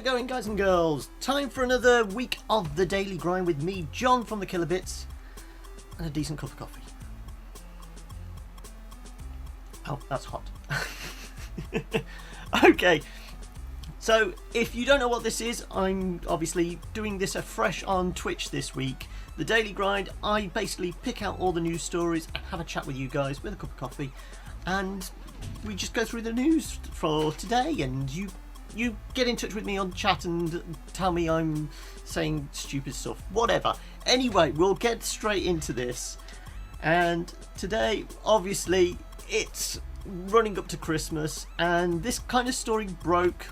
going, guys and girls? Time for another week of the Daily Grind with me, John from the Killer Bits, and a decent cup of coffee. Oh, that's hot. Okay, so if you don't know what this is, I'm obviously doing this afresh on Twitch this week. The Daily Grind, I basically pick out all the news stories and have a chat with you guys with a cup of coffee, and we just go through the news for today, and you get in touch with me on chat and tell me I'm saying stupid stuff, whatever. Anyway, we'll get straight into this. And today, obviously, it's running up to Christmas, and this kind of story broke,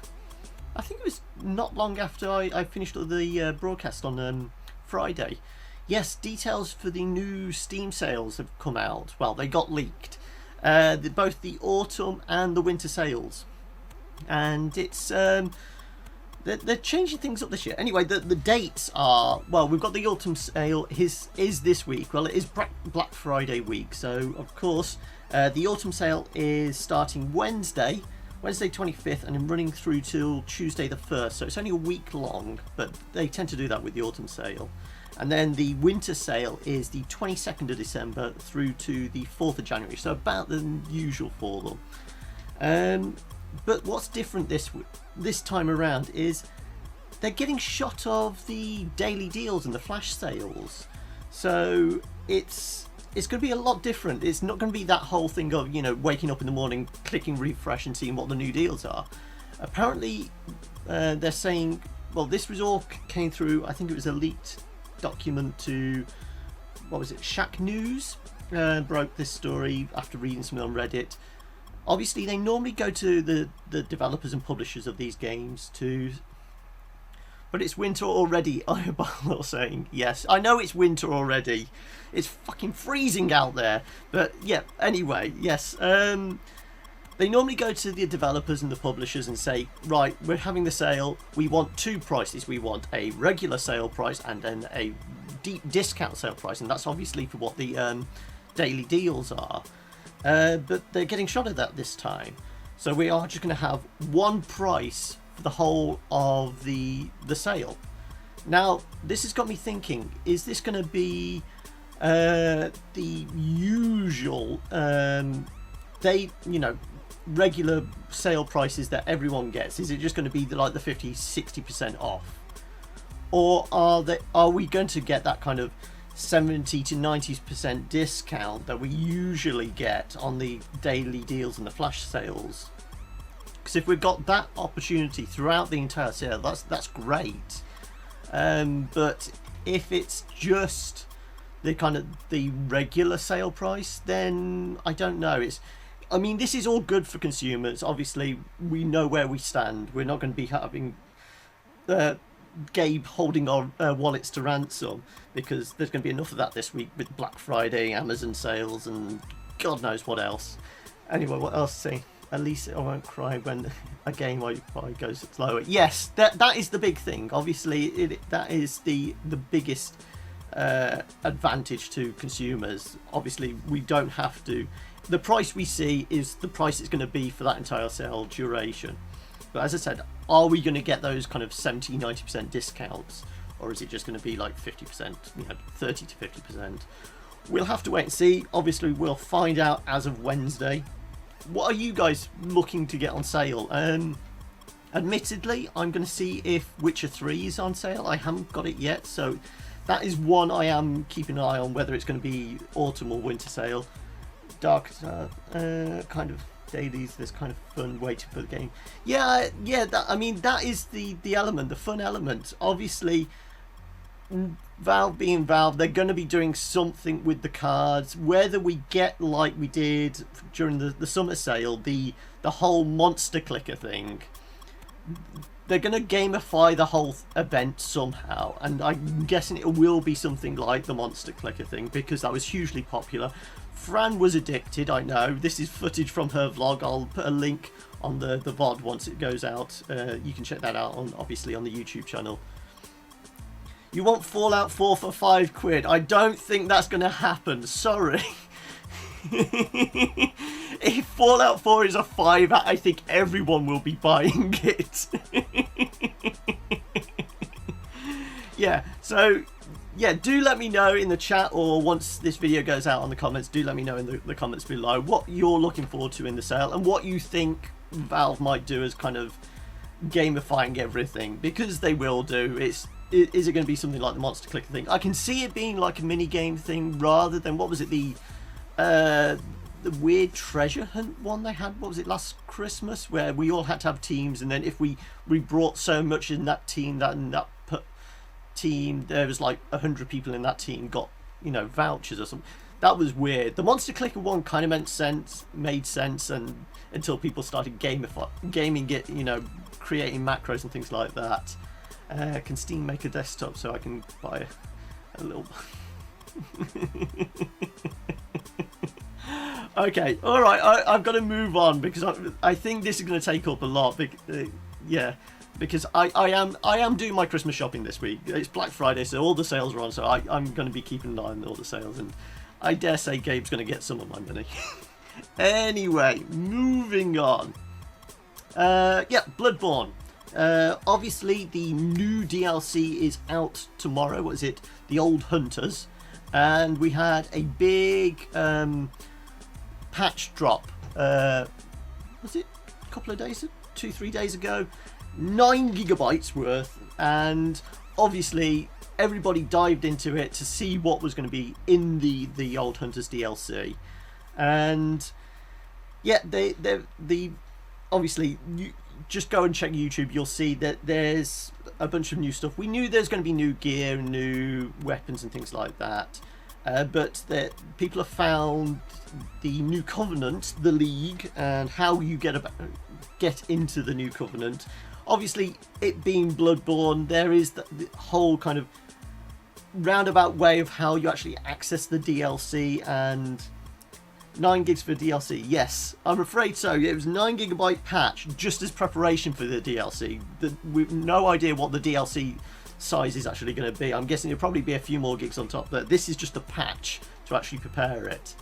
I think it was not long after I finished the broadcast on Friday. Yes, details for the new Steam sales have come out. Well, they got leaked. Both the autumn and the winter sales. And it's they're changing things up this year. Anyway, the dates are, well, we've got the autumn sale is this week. Well, it is Black Friday week, so of course the autumn sale is starting Wednesday 25th, and running through till Tuesday the 1st. So it's only a week long, but they tend to do that with the autumn sale. And then the winter sale is the 22nd of December through to the 4th of January. So about the usual for them. But what's different this time around is they're getting shot of the daily deals and the flash sales. So it's going to be a lot different. It's not going to be that whole thing of, you know, waking up in the morning, clicking refresh and seeing what the new deals are. Apparently, they're saying, well, this all came through, I think it was a leaked document to, what was it, Shack News broke this story after reading something on Reddit. Obviously, they normally go to the developers and publishers of these games but it's winter already. I'm saying, yes, I know it's winter already. It's fucking freezing out there. But yeah, anyway, yes. They normally go to the developers and the publishers and say, right, we're having the sale. We want two prices. We want a regular sale price and then a deep discount sale price. And that's obviously for what the daily deals are. But they're getting shot at that this time. So we are just going to have one price for the whole of the sale. Now, this has got me thinking, is this going to be the usual regular sale prices that everyone gets? Is it just going to be like the 50-60% off? Or are we going to get that kind of 70 to 90% discount that we usually get on the daily deals and the flash sales? Because if we've got that opportunity throughout the entire sale, that's great. But if it's just the regular sale price, then I don't know. I mean, this is all good for consumers. Obviously, we know where we stand. We're not going to be having Gabe holding our wallets to ransom, because there's going to be enough of that this week with Black Friday, Amazon sales, and God knows what else. Anyway, what else to say? At least I won't cry when a game goes slower. Yes, that is the big thing. Obviously, that is the biggest advantage to consumers. Obviously, we don't have to. The price we see is the price it's going to be for that entire sale duration. But as I said, are we going to get those kind of 70-90% discounts, or is it just going to be like 50%, 30 to 50%? We'll have to wait and see. Obviously, we'll find out as of Wednesday. What are you guys looking to get on sale? Admittedly, I'm going to see if Witcher 3 is on sale. I haven't got it yet, so that is one I am keeping an eye on, whether it's going to be autumn or winter sale. Dark kind of dailies, this kind of fun waiting for the game. Yeah. That is the element, the fun element. Obviously, Valve being Valve, they're going to be doing something with the cards. Whether we get, like we did during the summer sale, the whole monster clicker thing, they're going to gamify the whole event somehow, and I'm guessing it will be something like the monster clicker thing, because that was hugely popular. Fran was addicted, I know. This is footage from her vlog. I'll put a link on the VOD once it goes out. You can check that out obviously on the YouTube channel. You want Fallout 4 for £5? I don't think that's going to happen. Sorry. If Fallout 4 is a £5, I think everyone will be buying it. Yeah, so yeah, do let me know in the chat, or once this video goes out on the comments, do let me know in the comments below what you're looking forward to in the sale and what you think Valve might do as kind of gamifying everything, because they will do. Is it going to be something like the monster clicker thing? I can see it being like a mini game thing rather than, what was it, the weird treasure hunt one they had, what was it, last Christmas, where we all had to have teams, and then if we brought so much in that team, that team, there was like 100 people in that team got, you know, vouchers or something. That was weird. The monster clicker one kind of made sense, and until people started gaming it, you know, creating macros and things like that. Can Steam make a desktop so I can buy a little okay, all right, I've got to move on, because I think this is going to take up a lot. Yeah, because I am doing my Christmas shopping this week. It's Black Friday, so all the sales are on, so I'm going to be keeping an eye on all the sales, and I dare say Gabe's going to get some of my money. Anyway, moving on. Yeah, Bloodborne. Obviously, the new DLC is out tomorrow. What is it? The Old Hunters. And we had a big patch drop. Was it a couple of days, 2-3 days ago? 9 gigabytes worth. And obviously, everybody dived into it to see what was going to be in the Old Hunters DLC. And yeah, they obviously, you just go and check YouTube, you'll see that there's a bunch of new stuff. We knew there's going to be new gear, new weapons and things like that, but that people have found the new Covenant, the League, and how you get into the new Covenant. Obviously, it being Bloodborne, there is the whole kind of roundabout way of how you actually access the DLC, and 9 gigs for DLC. Yes, I'm afraid so. It was a 9 gigabyte patch just as preparation for the DLC. We've no idea what the DLC size is actually going to be. I'm guessing it'll probably be a few more gigs on top, but this is just a patch to actually prepare it.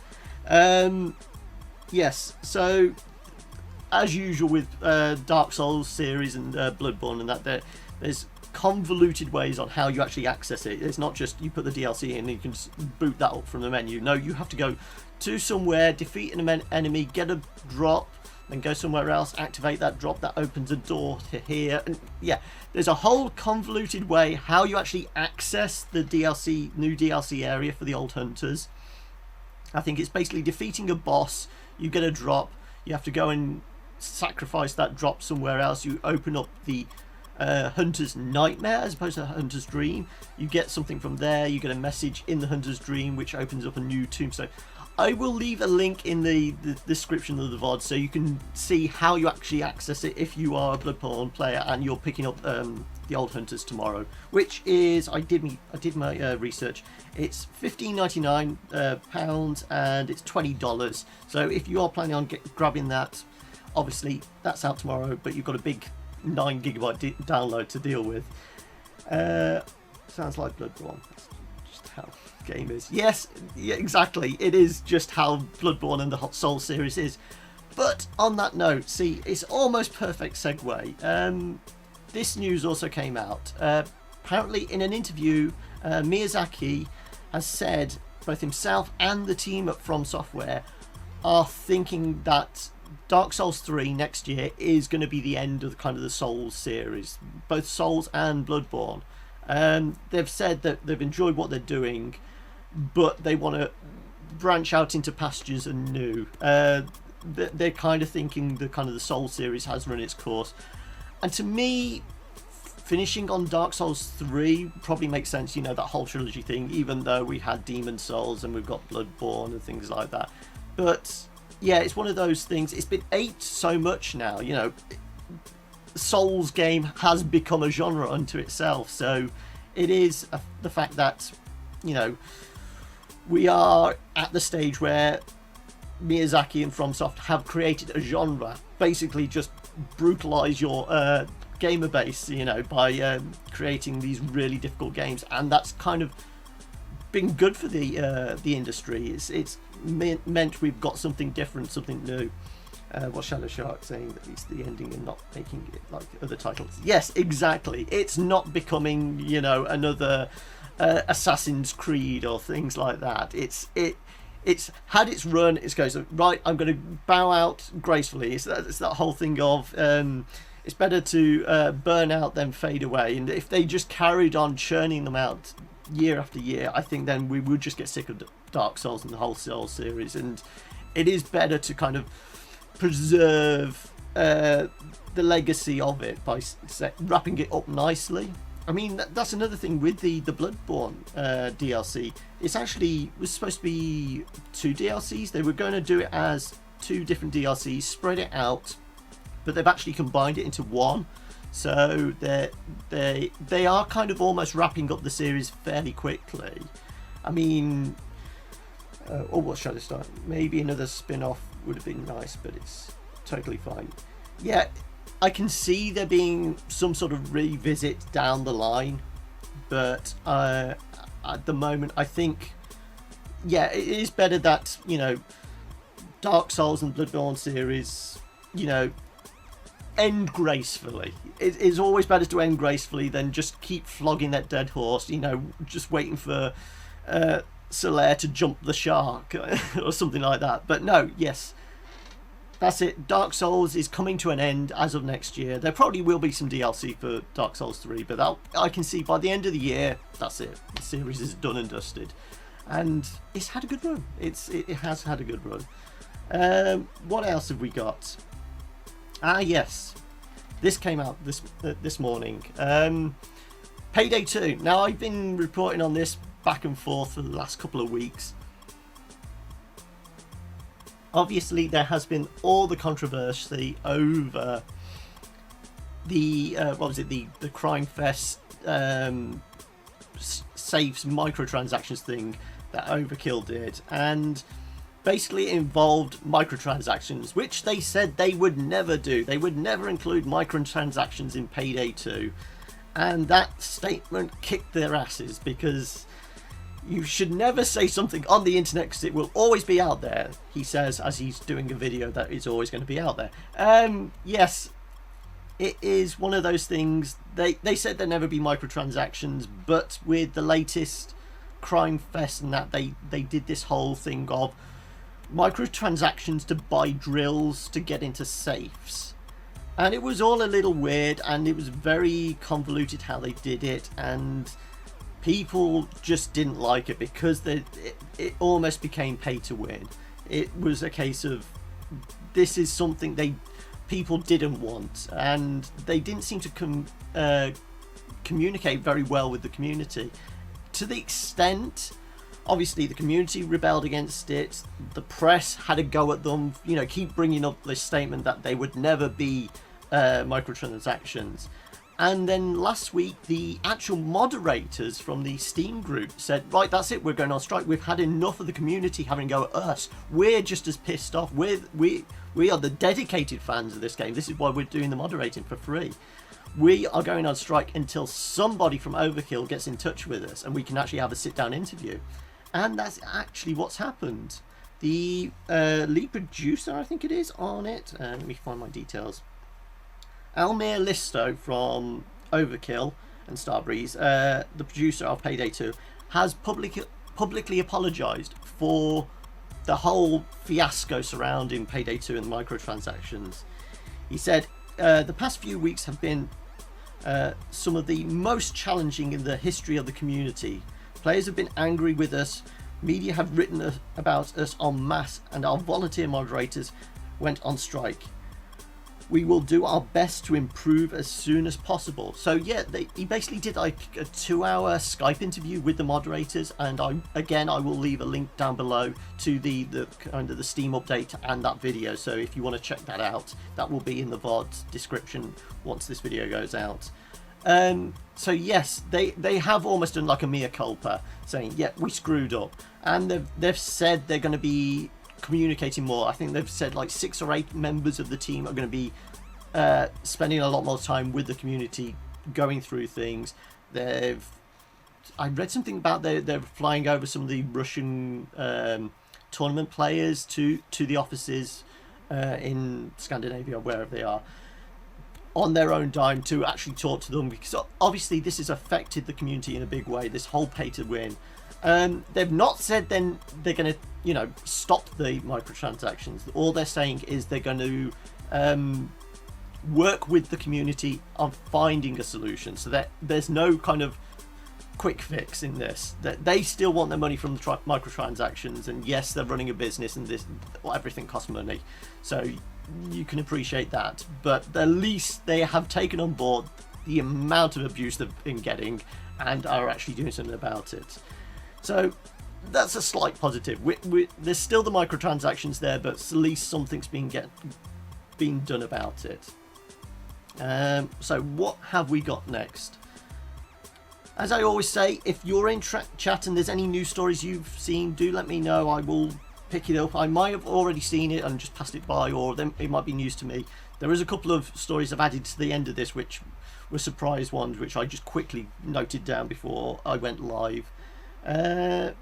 Yes, so as usual with Dark Souls series and Bloodborne and that, there's convoluted ways on how you actually access it. It's not just you put the DLC in and you can just boot that up from the menu. No, you have to go to somewhere, defeat an enemy, get a drop, then go somewhere else, activate that drop, that opens a door to here. And yeah, there's a whole convoluted way how you actually access the new DLC area for the Old Hunters. I think it's basically defeating a boss, you get a drop, you have to go and sacrifice that drop somewhere else, you open up the Hunter's Nightmare as opposed to Hunter's Dream, you get something from there, you get a message in the Hunter's Dream which opens up a new tombstone. I will leave a link in the description of the VOD so you can see how you actually access it if you are a Bloodborne player and you're picking up the Old Hunters tomorrow, which is, I did my research, it's £15.99 pounds, and it's $20. So if you are planning on grabbing that, obviously that's out tomorrow, but you've got a big 9 gigabyte download to deal with. Sounds like Bloodborne. That's just how game is. Yes, yeah, exactly. It is just how Bloodborne and the Hot Soul series is. But on that note, see, it's almost perfect segue. This news also came out. Apparently, in an interview, Miyazaki has said both himself and the team at From Software are thinking that Dark Souls 3 next year is going to be the end of kind of the Souls series, both Souls and Bloodborne. They've said that they've enjoyed what they're doing, but they want to branch out into pastures and new. They're kind of thinking the Soul series has run its course, and to me, finishing on Dark Souls 3 probably makes sense. You know, that whole trilogy thing. Even though we had Demon Souls and we've got Bloodborne and things like that, but yeah, it's one of those things. It's been aped so much now. You know, Souls game has become a genre unto itself. So it is the fact that, you know, we are at the stage where Miyazaki and FromSoft have created a genre, basically just brutalize your gamer base, you know, by creating these really difficult games, and that's kind of been good for the industry. It's meant we've got something different, something new. What's Shadow Shark saying, that it's the ending and not making it like other titles? Yes, exactly. It's not becoming, another Assassin's Creed or things like that. It's had its run. It goes right. I'm going to bow out gracefully. It's that whole thing of it's better to burn out than fade away. And if they just carried on churning them out year after year, I think then we would just get sick of Dark Souls and the whole Souls series. And it is better to kind of preserve the legacy of it by wrapping it up nicely. I mean, that's another thing with the Bloodborne DLC. It's actually was supposed to be 2 DLCs. They were going to do it as 2 different DLCs, spread it out, but they've actually combined it into one. So they are kind of almost wrapping up the series fairly quickly. I mean, what should I start? Maybe another spin-off would have been nice, but it's totally fine. Yeah, I can see there being some sort of revisit down the line, but at the moment, I think, yeah, it is better that, Dark Souls and Bloodborne series, end gracefully. It is always better to end gracefully than just keep flogging that dead horse, just waiting for Solaire to jump the shark or something like that. But no, yes, that's it. Dark Souls is coming to an end as of next year. There probably will be some DLC for Dark Souls 3, but I can see by the end of the year, that's it. The series is done and dusted. And it's had a good run. It has had a good run. What else have we got? Yes. This came out this morning. Payday 2. Now, I've been reporting on this back and forth for the last couple of weeks. Obviously, there has been all the controversy over the the Crime Fest saves microtransactions thing that Overkill did, and basically it involved microtransactions, which they said they would never do. They would never include microtransactions in Payday 2, and that statement kicked their asses, because you should never say something on the internet because it will always be out there, he says, as he's doing a video that is always going to be out there. Yes, it is one of those things. They said there'd never be microtransactions, but with the latest Crime Fest and that, they did this whole thing of microtransactions to buy drills to get into safes. And it was all a little weird, and it was very convoluted how they did it, and people just didn't like it because it almost became pay to win. It was a case of, this is something people didn't want, and they didn't seem to communicate very well with the community, to the extent, obviously, the community rebelled against it. The press had a go at them, keep bringing up this statement that they would never be microtransactions. And then last week, the actual moderators from the Steam group said, right, that's it, we're going on strike. We've had enough of the community having a go at us. We're just as pissed off. We are the dedicated fans of this game. This is why we're doing the moderating for free. We are going on strike until somebody from Overkill gets in touch with us and we can actually have a sit-down interview. And that's actually what's happened. The lead producer, I think it is, on it, let me find my details. Almir Listo from Overkill and Starbreeze, the producer of Payday 2, has publicly apologised for the whole fiasco surrounding Payday 2 and microtransactions. He said, the past few weeks have been some of the most challenging in the history of the community. Players have been angry with us, media have written about us en masse, and our volunteer moderators went on strike. We will do our best to improve as soon as possible. So yeah, he basically did like a 2-hour Skype interview with the moderators, and I will leave a link down below to the kind of the Steam update and that video. So if you want to check that out, that will be in the VOD description once this video goes out. So yes, they have almost done like a mea culpa, saying, yeah, we screwed up, and they've said they're going to be communicating more. I think they've said like 6 or 8 members of the team are going to be spending a lot more time with the community, going through things. I read something about they're flying over some of the Russian tournament players to the offices in Scandinavia, wherever they are, on their own dime to actually talk to them, because obviously this has affected the community in a big way, this whole pay to win. They've not said then they're going to, stop the microtransactions. All they're saying is they're going to work with the community on finding a solution, so that there's no kind of quick fix in this. That they still want their money from the microtransactions, and yes, they're running a business, and everything costs money, so you can appreciate that. But at least they have taken on board the amount of abuse they've been getting and are actually doing something about it. So that's a slight positive. There's still the microtransactions there, but at least something's being done about it. So what have we got next? As I always say, if you're in chat and there's any news stories you've seen, do let me know. I will pick it up. I might have already seen it and just passed it by, or it might be news to me. There is a couple of stories I've added to the end of this which were surprise ones, which I just quickly noted down before I went live. Yeah,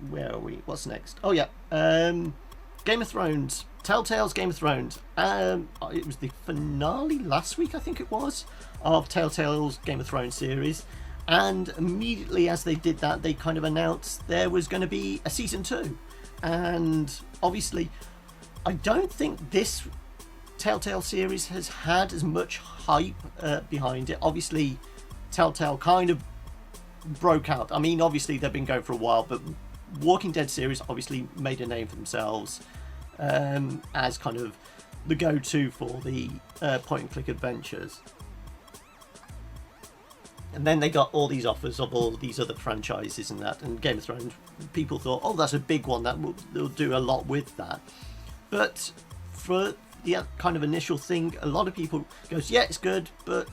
where are we? What's next? Oh yeah, Game of Thrones. Telltale's Game of Thrones. It was the finale last week, I think it was, of Telltale's Game of Thrones series. And immediately as they did that, they kind of announced there was going to be a season 2. And obviously, I don't think this Telltale series has had as much hype behind it. Obviously, Telltale kind of broke out. I mean, obviously they've been going for a while, but Walking Dead series obviously made a name for themselves as kind of the go-to for the point-and-click adventures. And then they got all these offers of all these other franchises and that, and Game of Thrones, people thought, oh, that's a big one, they'll do a lot with that. But for the kind of initial thing, a lot of people goes, yeah, it's good, but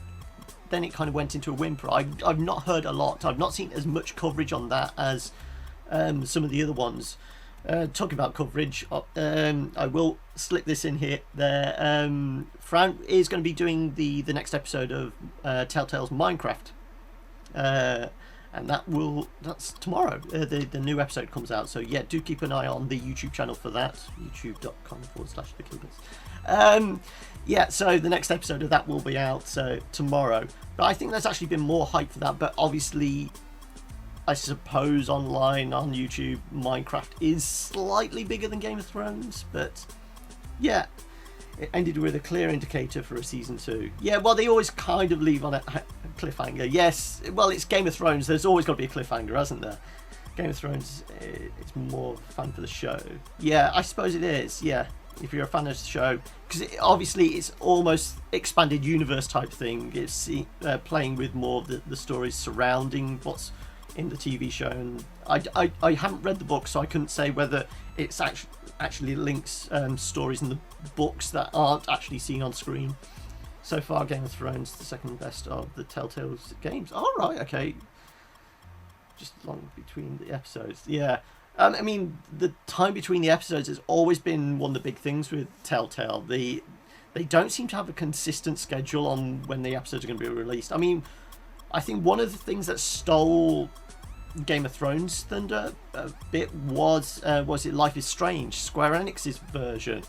then it kind of went into a whimper. I've not heard a lot. I've not seen as much coverage on that as some of the other ones. Talking about coverage, I will slip this in here. Fran is going to be doing the next episode of Telltale's Minecraft. And that's tomorrow. The new episode comes out, so yeah, do keep an eye on the YouTube channel for that, youtube.com/theclippers. Yeah, so the next episode of that will be out tomorrow, but I think there's actually been more hype for that. But obviously, I suppose online on YouTube, Minecraft is slightly bigger than Game of Thrones, but yeah, it ended with a clear indicator for a season 2. Yeah, well, they always kind of leave on a cliffhanger. Yes, well, it's Game of Thrones. There's always got to be a cliffhanger, hasn't there? Game of Thrones, it's more fun for the show. Yeah, I suppose it is. Yeah, if you're a fan of the show, because obviously it's almost expanded universe type thing. It's playing with more of the stories surrounding what's in the TV show. And I haven't read the book, so I couldn't say whether it's actually links stories in the books that aren't actually seen on screen. So far, Game of Thrones, the second best of the Telltale games. All right, okay. Just long between the episodes. Yeah. I mean, the time between the episodes has always been one of the big things with Telltale. They don't seem to have a consistent schedule on when the episodes are going to be released. I mean, I think one of the things that stole Game of Thrones thunder a bit was it Life is Strange, Square Enix's version.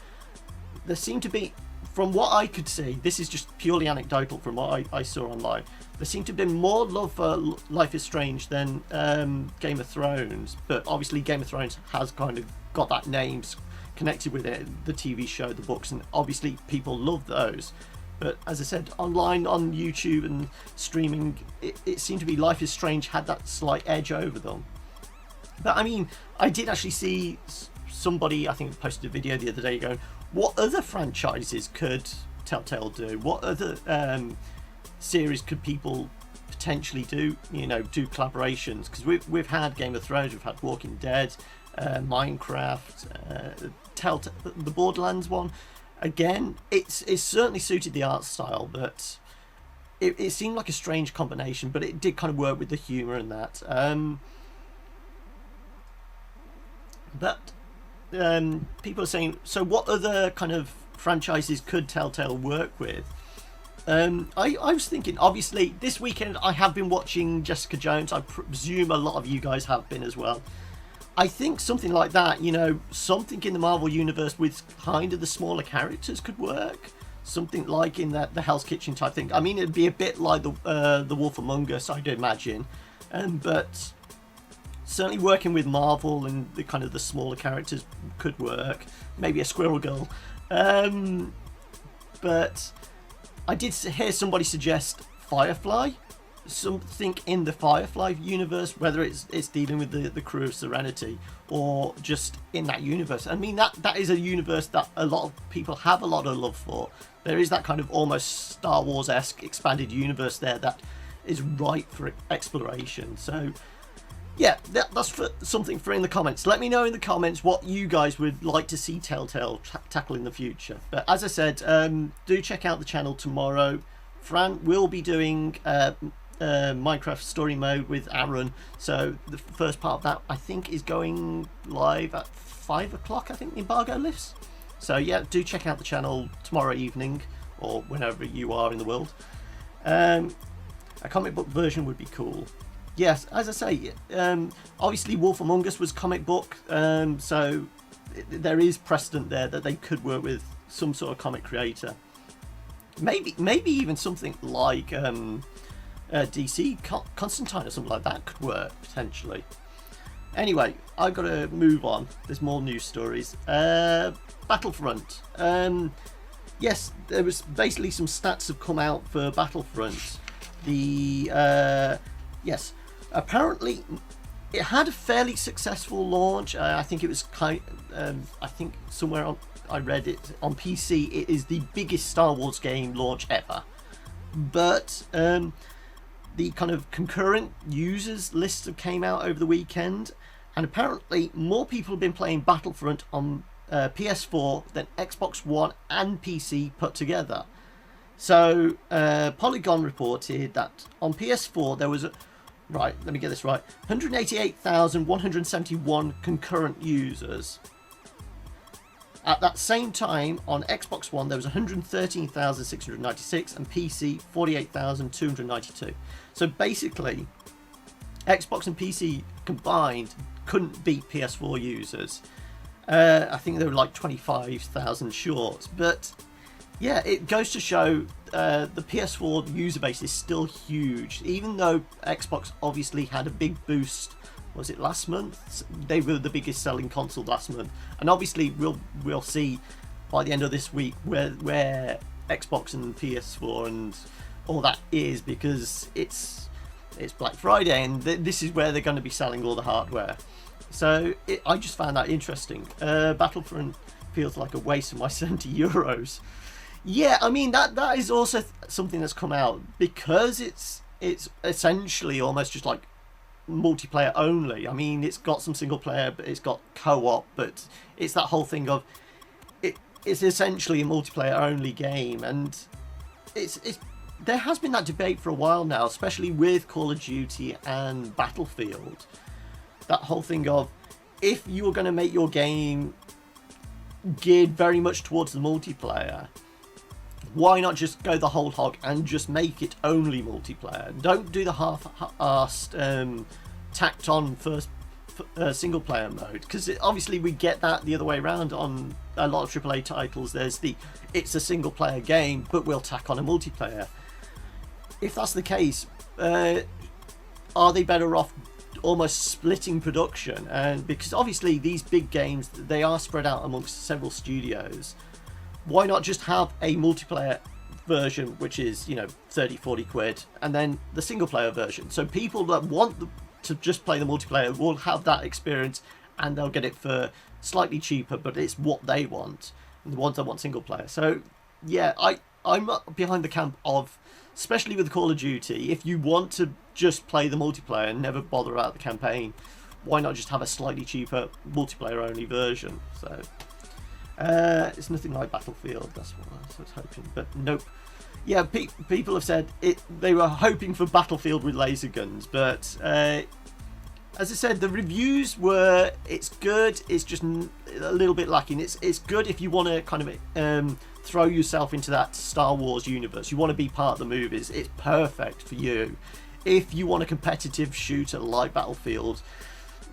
There seemed to be, from what I could see, this is just purely anecdotal from what I saw online, there seemed to have been more love for Life is Strange than Game of Thrones, but obviously Game of Thrones has kind of got that name connected with it, the TV show, the books, and obviously people love those. But as I said, online, on YouTube and streaming, it seemed to be Life is Strange had that slight edge over them. But I mean, I did actually see somebody, I think, posted a video the other day going, what other franchises could Telltale do? What other series could people potentially do? Do collaborations? Because we've had Game of Thrones, we've had Walking Dead, Minecraft, Telltale, the Borderlands one. Again, it's certainly suited the art style, but it seemed like a strange combination, but it did kind of work with the humour and that. But people are saying, so what other kind of franchises could Telltale work with? I was thinking, obviously, this weekend I have been watching Jessica Jones. I presume a lot of you guys have been as well. I think something like that, you know, something in the Marvel Universe with kind of the smaller characters could work. Something like in the Hell's Kitchen type thing. I mean, it'd be a bit like the Wolf Among Us, I'd imagine. But certainly working with Marvel and the kind of the smaller characters could work. Maybe a Squirrel Girl. But I did hear somebody suggest Firefly. Something in the Firefly universe, whether it's dealing with the crew of Serenity or just in that universe. I mean, that is a universe that a lot of people have a lot of love for. There is that kind of almost Star Wars-esque expanded universe there that is ripe for exploration. So yeah, that's something for in the comments. Let me know in the comments what you guys would like to see Telltale tackle in the future. But as I said, do check out the channel tomorrow. Fran will be doing Minecraft story mode with Aaron, so the first part of that I think is going live at 5 o'clock. I think the embargo lifts. So yeah, do check out the channel tomorrow evening or whenever you are in the world. A comic book version would be cool. Yes, as I say, obviously Wolf Among Us was comic book, so there is precedent there that they could work with some sort of comic creator. Maybe even something like DC Constantine or something like that could work potentially. Anyway, I've got to move on. There's more news stories. Battlefront. Yes, there was basically some stats have come out for Battlefront. Yes, apparently it had a fairly successful launch. I think it was I think somewhere on, I read it on PC. It is the biggest Star Wars game launch ever. But the kind of concurrent users list came out over the weekend, and apparently more people have been playing Battlefront on PS4 than Xbox One and PC put together. So Polygon reported that on PS4 there was right, let me get this right, 188,171 concurrent users. At that same time, on Xbox One, there was 113,696 and PC 48,292. So basically, Xbox and PC combined couldn't beat PS4 users. I think they were like 25,000 short. But yeah, it goes to show the PS4 user base is still huge. Even though Xbox obviously had a big boost, was it last month? They were the biggest selling console last month, and obviously we'll see by the end of this week where Xbox and PS4 and all that is, because it's Black Friday and this is where they're going to be selling all the hardware. So I just found that interesting. Battlefront feels like a waste of my €70. Yeah, I mean that is also something that's come out because it's essentially almost just like multiplayer only. I mean, it's got some single player, but it's got co-op, but it's that whole thing of it's essentially a multiplayer only game, and it's there has been that debate for a while now, especially with Call of Duty and Battlefield. That whole thing of if you were going to make your game geared very much towards the multiplayer, why not just go the whole hog and just make it only multiplayer? Don't do the half-assed, tacked-on first single-player mode, because obviously we get that the other way around on a lot of AAA titles. There's it's a single-player game, but we'll tack on a multiplayer. If that's the case, are they better off almost splitting production? And because obviously these big games, they are spread out amongst several studios. Why not just have a multiplayer version, which is, 30-40 quid, and then the single player version, so people that want to just play the multiplayer will have that experience and they'll get it for slightly cheaper, but it's what they want, and the ones that want single player. So yeah, I'm behind the camp of, especially with Call of Duty, if you want to just play the multiplayer and never bother about the campaign, why not just have a slightly cheaper multiplayer only version? So it's nothing like Battlefield, that's what I was hoping, but nope. Yeah, people have said they were hoping for Battlefield with laser guns, but as I said, the reviews were, it's good, it's just a little bit lacking. It's good if you want to kind of throw yourself into that Star Wars universe, you want to be part of the movies, it's perfect for you. If you want a competitive shooter like Battlefield,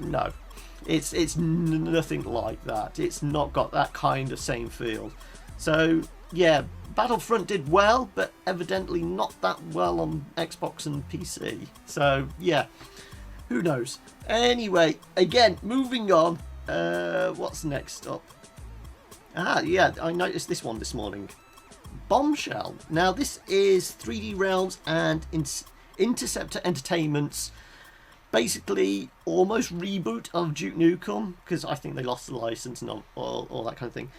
no. It's nothing like that. It's not got that kind of same feel. So yeah, Battlefront did well, but evidently not that well on Xbox and PC. So yeah, who knows? Anyway, again, moving on. What's next up? Yeah, I noticed this one this morning. Bombshell. Now this is 3D Realms and Interceptor Entertainment's basically almost reboot of Duke Nukem, because I think they lost the license and all that kind of thing.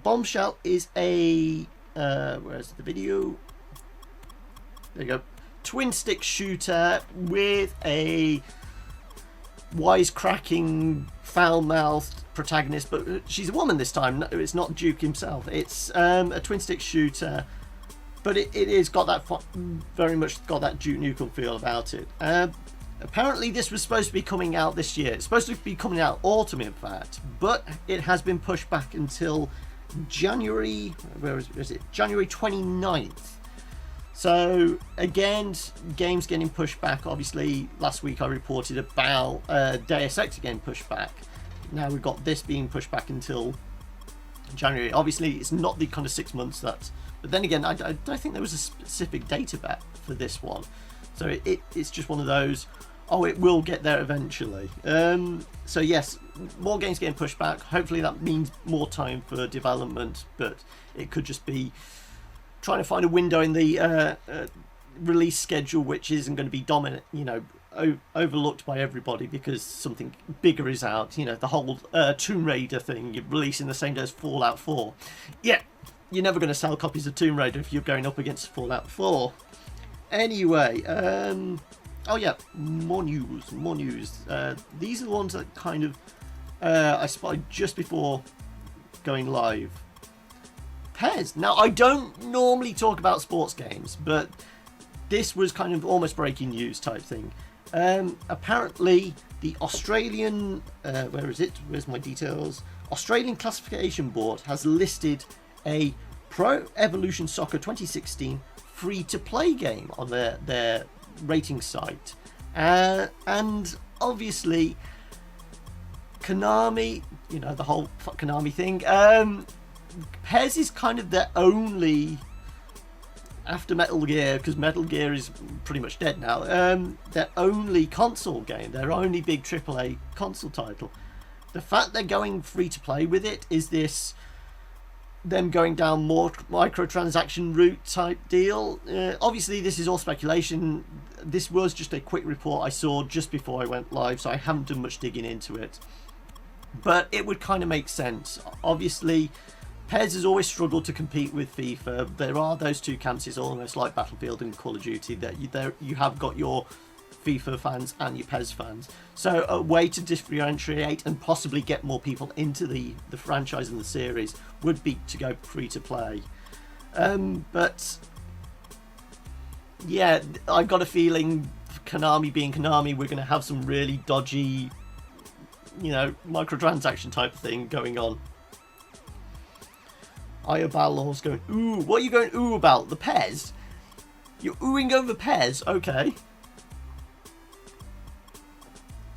Bombshell is a where's the video? There you go. Twin stick shooter with a wisecracking, foul-mouthed protagonist, but she's a woman this time. It's not Duke himself. It's a twin stick shooter, but it is got that very much got that Duke Nukem feel about it. Apparently this was supposed to be coming out this year. It's supposed to be coming out autumn, in fact, but it has been pushed back until January, where is it? January 29th. So again, games getting pushed back. Obviously last week I reported about Deus Ex getting pushed back. Now we've got this being pushed back until January. Obviously it's not the kind of 6 months that, but then again I don't think there was a specific date about for this one. So it's just one of those, oh, it will get there eventually. So yes, more games getting pushed back. Hopefully that means more time for development, but it could just be trying to find a window in the release schedule which isn't going to be dominant, overlooked by everybody because something bigger is out. The whole Tomb Raider thing, you're releasing the same day as Fallout 4. Yeah, you're never going to sell copies of Tomb Raider if you're going up against Fallout 4. Anyway, oh yeah, more news. These are the ones that kind of I spotted just before going live. PES. Now, I don't normally talk about sports games, but this was kind of almost breaking news type thing. Apparently, the Australian, where is it? Where's my details? Australian Classification Board has listed a Pro Evolution Soccer 2016 free-to-play game on their rating site. And obviously, Konami, the whole Konami thing, PES is kind of their only, after Metal Gear, because Metal Gear is pretty much dead now, their only console game, their only big AAA console title. The fact they're going free to play with it is this, them going down more microtransaction route type deal. Obviously this is all speculation. This was just a quick report I saw just before I went live, so I haven't done much digging into it. But it would kind of make sense. Obviously, PES has always struggled to compete with FIFA. There are those two camps. It's almost like Battlefield and Call of Duty, that you have got your FIFA fans and your PES fans. So a way to differentiate and possibly get more people into the franchise and the series would be to go free to play. But yeah, I've got a feeling, Konami being Konami, we're going to have some really dodgy, microtransaction type thing going on. Iobalor's going, ooh, what are you going ooh about? The PES? You're oohing over PES? Okay.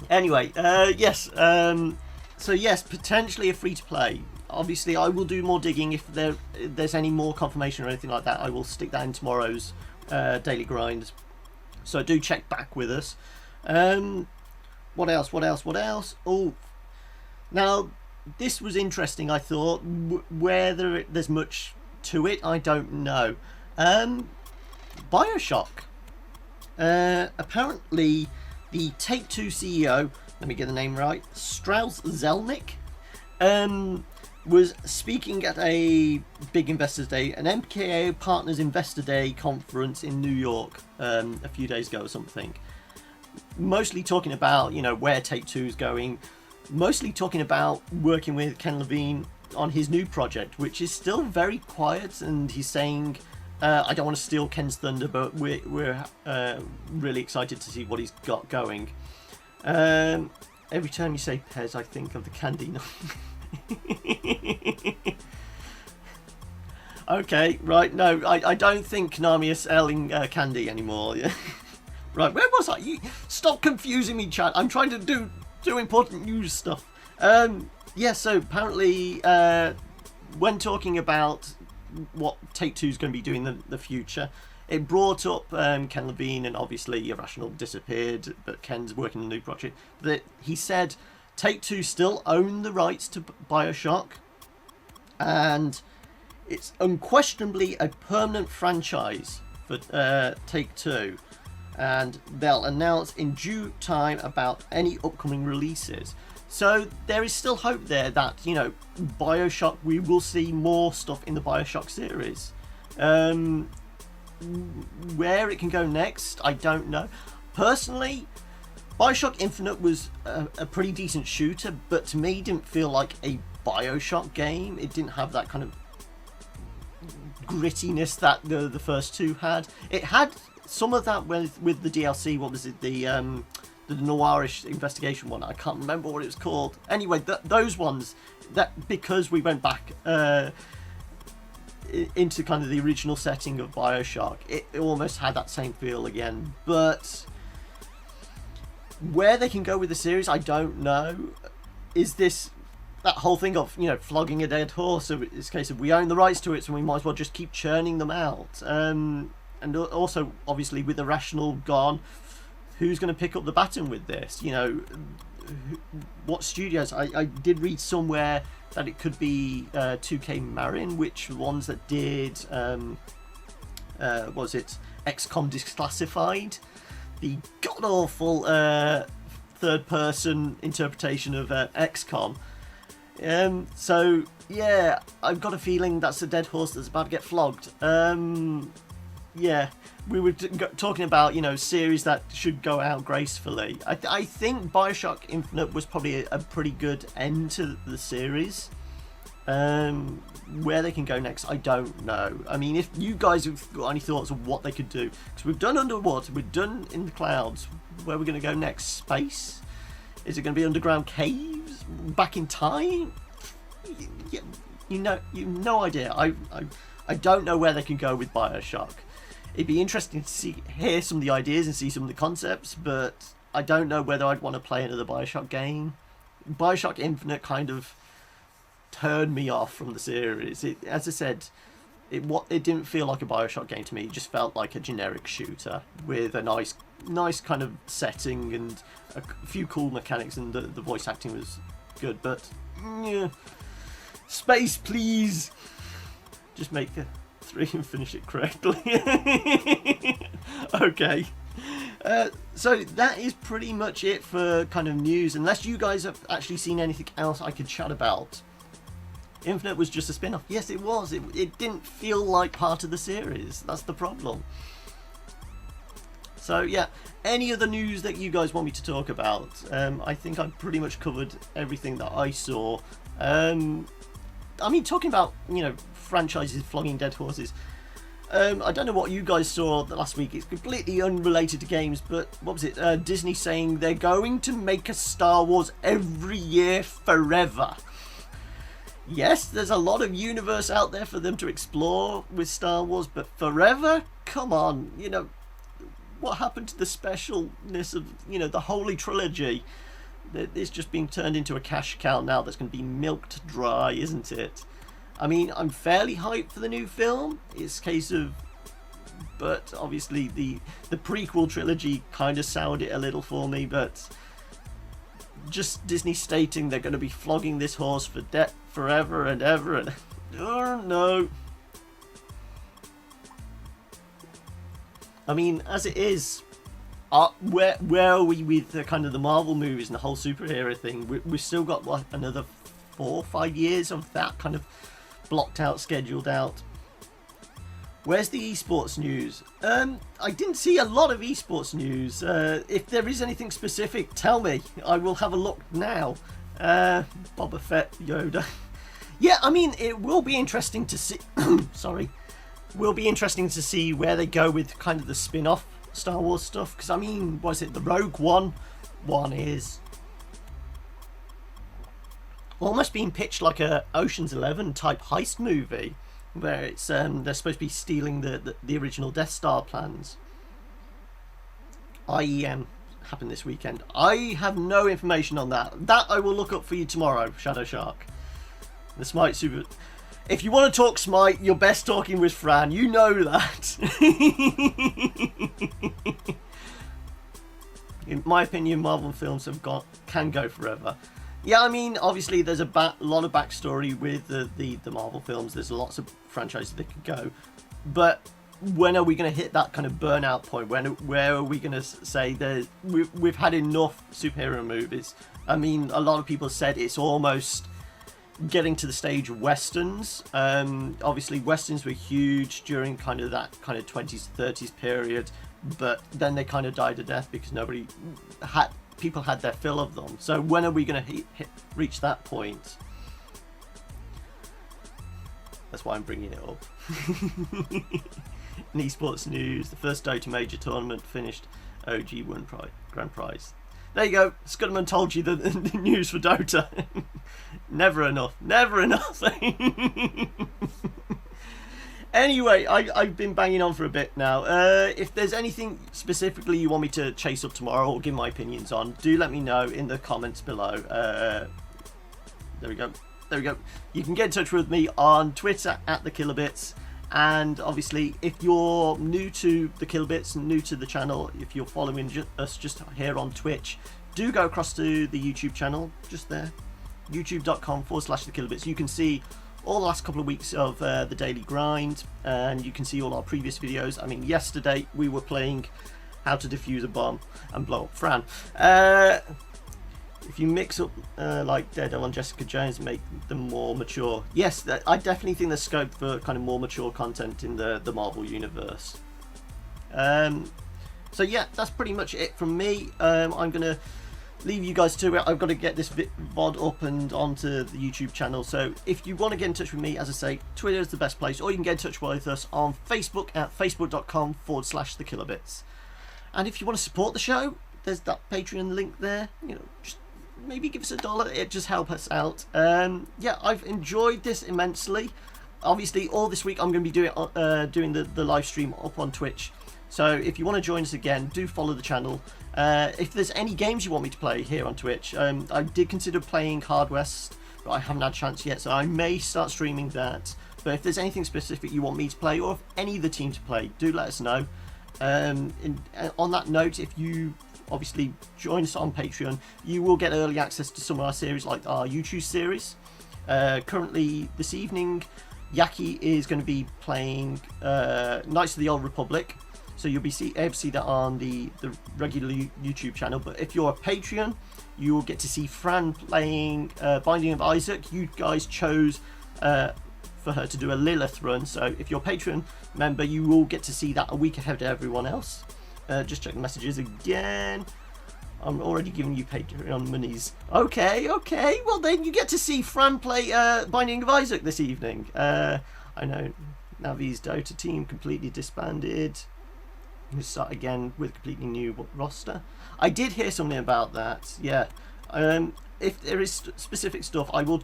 Anyway, yes. So yes, potentially a free-to-play. Obviously, I will do more digging if there's any more confirmation or anything like that. I will stick that in tomorrow's daily grind. So do check back with us. What else? Oh, now this was interesting. I thought whether there's much to it, I don't know. BioShock. Apparently, the Take-Two CEO, let me get the name right, Strauss Zelnick, was speaking at a big Investors Day, an MKA Partners Investor Day conference in New York a few days ago or something. Mostly talking about, where Take-Two's going. Mostly talking about working with Ken Levine on his new project, which is still very quiet, and he's saying, I don't want to steal Ken's thunder, but we're really excited to see what he's got going. Every time you say PES, I think of the candy. Okay, right, no, I don't think Konami is selling candy anymore. Right, where was I? Stop confusing me, chat. I'm trying to do Too important news stuff. Yeah, so apparently when talking about what Take-Two is going to be doing in the future, it brought up Ken Levine, and obviously Irrational disappeared, but Ken's working on a new project. That he said Take-Two still own the rights to BioShock, and it's unquestionably a permanent franchise for Take-Two, and they'll announce in due time about any upcoming releases. So there is still hope there that, you know, BioShock, we will see more stuff in the BioShock series. Where it can go next, I don't know. Personally, BioShock Infinite was a pretty decent shooter, but to me didn't feel like a BioShock game. It didn't have that kind of grittiness that the first two had. It had some of that with the DLC. What was it? The noirish investigation one. I can't remember what it was called. Anyway, those ones, that because we went back into kind of the original setting of BioShock, it almost had that same feel again. But where they can go with the series, I don't know. Is this that whole thing of, you know, flogging a dead horse? So it's a case of we own the rights to it, so we might as well just keep churning them out. And also, obviously, with Irrational gone, who's going to pick up the baton with this? You know, what studios? I did read somewhere that it could be 2K Marin, which ones that did was it XCOM Declassified, the god awful third person interpretation of XCOM. So yeah, I've got a feeling that's a dead horse that's about to get flogged. Yeah, we were talking about, you know, series that should go out gracefully. I think BioShock Infinite was probably a pretty good end to the series. Where they can go next, I don't know. I mean, if you guys have got any thoughts of what they could do, because we've done underwater, we've done in the clouds. Where we're going to go next? Space? Is it going to be underground caves? Back in time? Yeah, you've no idea. I don't know where they can go with BioShock. It'd be interesting to hear some of the ideas and see some of the concepts, but I don't know whether I'd want to play another BioShock game. BioShock Infinite kind of turned me off from the series. As I said, it didn't feel like a BioShock game to me. It just felt like a generic shooter with a nice kind of setting and a few cool mechanics, and the voice acting was good. But yeah, space, please. Just make a 3 and finish it correctly. Okay. So that is pretty much it for kind of news, unless you guys have actually seen anything else I could chat about. Infinite was just a spin-off. Yes, it was. It didn't feel like part of the series. That's the problem. So yeah, any other news that you guys want me to talk about? I think I've pretty much covered everything that I saw. I mean, talking about, you know, franchises flogging dead horses. I don't know what you guys saw last week. It's completely unrelated to games, but what was it? Disney saying they're going to make a Star Wars every year forever. Yes, there's a lot of universe out there for them to explore with Star Wars, but forever? Come on, you know, what happened to the specialness of, you know, the Holy Trilogy? It's just being turned into a cash cow now that's going to be milked dry, isn't it? I mean, I'm fairly hyped for the new film. It's a case of, but obviously the prequel trilogy kind of soured it a little for me, but just Disney stating they're going to be flogging this horse for forever and ever, and oh no. I mean, as it is, where are we with the kind of the Marvel movies and the whole superhero thing? We've still got, what, another 4 or 5 years of that kind of blocked out, scheduled out. Where's the esports news? I didn't see a lot of esports news. If there is anything specific, tell me. I will have a look now. Boba Fett, Yoda. Yeah, I mean, it will be interesting to see. Sorry. Will be interesting to see where they go with kind of the spin-off Star Wars stuff. Because, I mean, was it the Rogue One? One is almost being pitched like a Ocean's 11 type heist movie, where it's they're supposed to be stealing the original Death Star plans, i.e. happen this weekend. I have no information on that. That I will look up for you tomorrow, Shadow Shark. The Smite Super... If you want to talk Smite, you're best talking with Fran. You know that. In my opinion, Marvel films can go forever. Yeah, I mean, obviously there's a lot of backstory with the Marvel films. There's lots of franchises that could go. But when are we going to hit that kind of burnout point? Where are we going to say we've had enough superhero movies? I mean, a lot of people said it's almost getting to the stage of westerns. Obviously westerns were huge during kind of that kind of 20s 30s period, but then they kind of died a death because people had their fill of them. So when are we going to reach that point? That's why I'm bringing it up. In esports news, the first Dota major tournament finished. OG won grand prize. There you go. Scudderman told you the news for Dota. Never enough. Never enough. Anyway, I've been banging on for a bit now. If there's anything specifically you want me to chase up tomorrow or give my opinions on, do let me know in the comments below. There we go. There we go. You can get in touch with me on Twitter at @thekillerbits. And obviously, if you're new to the Killbits and new to the channel, if you're following us just here on Twitch, do go across to the YouTube channel, just there, youtube.com/thekillerbits. You can see all the last couple of weeks of the daily grind, and you can see all our previous videos. I mean, yesterday we were playing how to defuse a bomb and blow up Fran. If you mix up like Daredevil and Jessica Jones, make them more mature. Yes, I definitely think there's scope for kind of more mature content in the Marvel universe. So yeah, that's pretty much it from me. I'm gonna leave you guys to it. I've got to get this VOD up and onto the YouTube channel. So if you want to get in touch with me, as I say, Twitter is the best place, or you can get in touch with us on Facebook at facebook.com/thekillerbits. And if you want to support the show, there's that Patreon link there. You know, just maybe give us $1. It just helps us out. Yeah, I've enjoyed this immensely. Obviously, all this week I'm going to be doing the live stream up on Twitch. So if you want to join us again, do follow the channel. If there's any games you want me to play here on Twitch, I did consider playing Hard West, but I haven't had a chance yet, so I may start streaming that. But if there's anything specific you want me to play, or if any of the team to play, do let us know. On that note, if you obviously join us on Patreon, you will get early access to some of our series, like our YouTube series. Currently this evening, Yaki is going to be playing Knights of the Old Republic, so you'll be able to see that on the regular YouTube channel. But if you're a Patreon, you will get to see Fran playing Binding of Isaac. You guys chose for her to do a Lilith run, so if you're a Patreon member, you will get to see that a week ahead of everyone else. Just check the messages again. I'm already giving you Patreon monies. Okay, well then you get to see Fran play Binding of Isaac this evening. I know Navi's Dota team completely disbanded. You start again with a completely new roster. I did hear something about that, yeah. If there is specific stuff, I will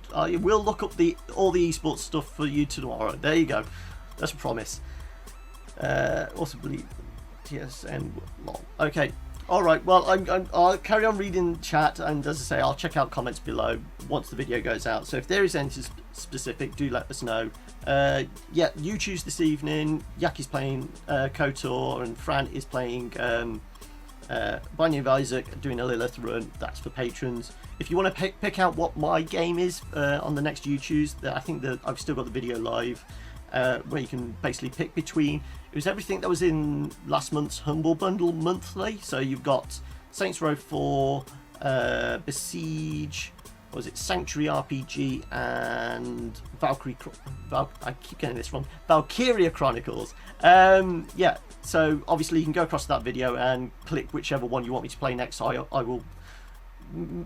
look up all the esports stuff for you tomorrow. There you go. That's a promise. Also believe TSN lol. Okay. Alright, well, I'll carry on reading chat, and as I say, I'll check out comments below once the video goes out. So if there is anything specific, do let us know. Yeah, you choose this evening. Yaki's playing KOTOR, and Fran is playing Binding of Isaac, doing a Lilith run. That's for patrons. If you want to pick out what my game is on the next YouTubes, I think that I've still got the video live, where you can basically pick between. It was everything that was in last month's Humble Bundle monthly. So you've got Saints Row 4, Besiege, what was it, Sanctuary RPG, and I keep getting this wrong, Valkyria Chronicles. Yeah, so obviously you can go across that video and click whichever one you want me to play next. I will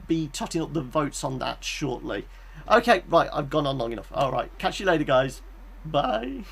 be totting up the votes on that shortly. Okay, right, I've gone on long enough. Alright, catch you later guys. Bye.